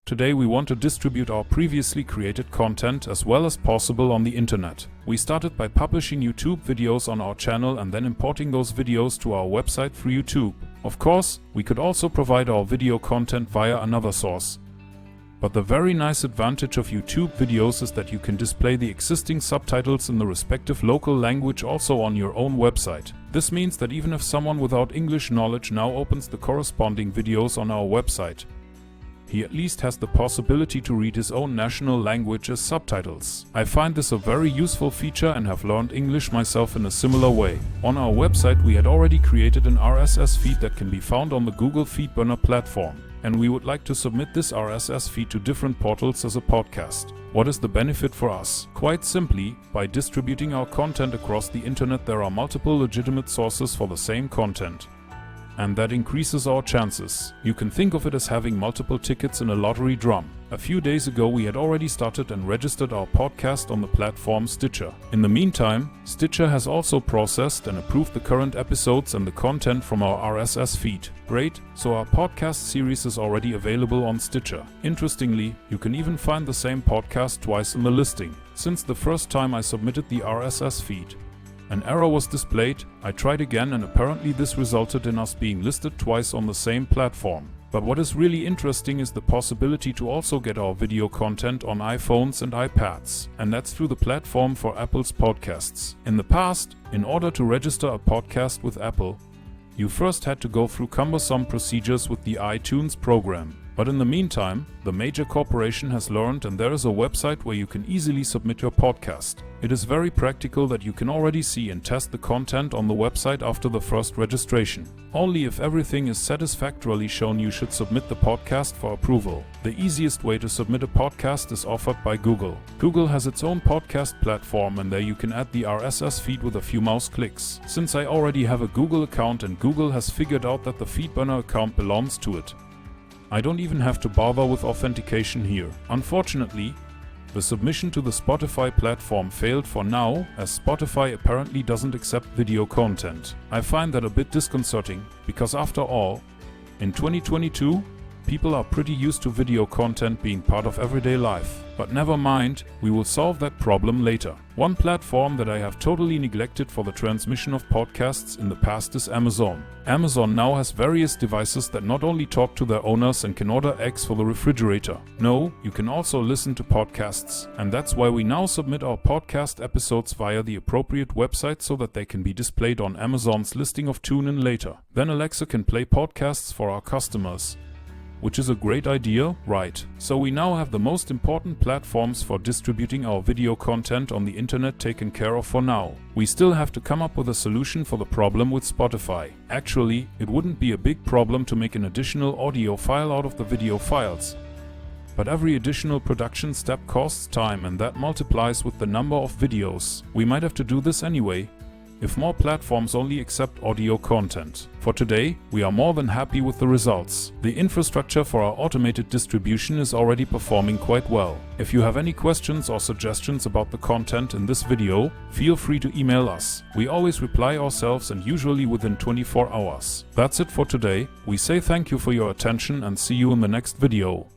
Today we want to distribute our previously created content as well as possible on the internet. We started by publishing YouTube videos on our channel and then importing those videos to our website through YouTube. Of course, we could also provide our video content via another source. But the very nice advantage of YouTube videos is that you can display the existing subtitles in the respective local language also on your own website. This means that even if someone without English knowledge now opens the corresponding videos on our website, he at least has the possibility to read his own national language as subtitles. I find this a very useful feature and have learned English myself in a similar way. On our website we had already created an RSS feed that can be found on the Google FeedBurner platform, and we would like to submit this RSS feed to different portals as a podcast. What is the benefit for us? Quite simply, by distributing our content across the internet there are multiple legitimate sources for the same content. And that increases our chances. You can think of it as having multiple tickets in a lottery drum. A few days ago we had already started and registered our podcast on the platform Stitcher. In the meantime, Stitcher has also processed and approved the current episodes and the content from our RSS feed. Great, so our podcast series is already available on Stitcher. Interestingly, you can even find the same podcast twice in the listing. Since the first time I submitted the RSS feed, an error was displayed. I tried again and apparently this resulted in us being listed twice on the same platform. But what is really interesting is the possibility to also get our video content on iPhones and iPads, and that's through the platform for Apple's podcasts. In the past, in order to register a podcast with Apple, you first had to go through cumbersome procedures with the iTunes program. But in the meantime, the major corporation has learned and there is a website where you can easily submit your podcast. It is very practical that you can already see and test the content on the website after the first registration. Only if everything is satisfactorily shown you should submit the podcast for approval. The easiest way to submit a podcast is offered by Google. Google has its own podcast platform and there you can add the RSS feed with a few mouse clicks. Since I already have a Google account and Google has figured out that the FeedBurner account belongs to it, I don't even have to bother with authentication here. Unfortunately, the submission to the Spotify platform failed for now, as Spotify apparently doesn't accept video content. I find that a bit disconcerting, because after all, in 2022, people are pretty used to video content being part of everyday life. But never mind, we will solve that problem later. One platform that I have totally neglected for the transmission of podcasts in the past is Amazon. Amazon now has various devices that not only talk to their owners and can order eggs for the refrigerator. No, you can also listen to podcasts. And that's why we now submit our podcast episodes via the appropriate website so that they can be displayed on Amazon's listing of TuneIn later. Then Alexa can play podcasts for our customers. Which is a great idea, right? So we now have the most important platforms for distributing our video content on the internet taken care of for now. We still have to come up with a solution for the problem with Spotify. Actually, it wouldn't be a big problem to make an additional audio file out of the video files. But every additional production step costs time and that multiplies with the number of videos. We might have to do this anyway, if more platforms only accept audio content. For today, we are more than happy with the results. The infrastructure for our automated distribution is already performing quite well. If you have any questions or suggestions about the content in this video, feel free to email us. We always reply ourselves and usually within 24 hours. That's it for today. We say thank you for your attention and see you in the next video.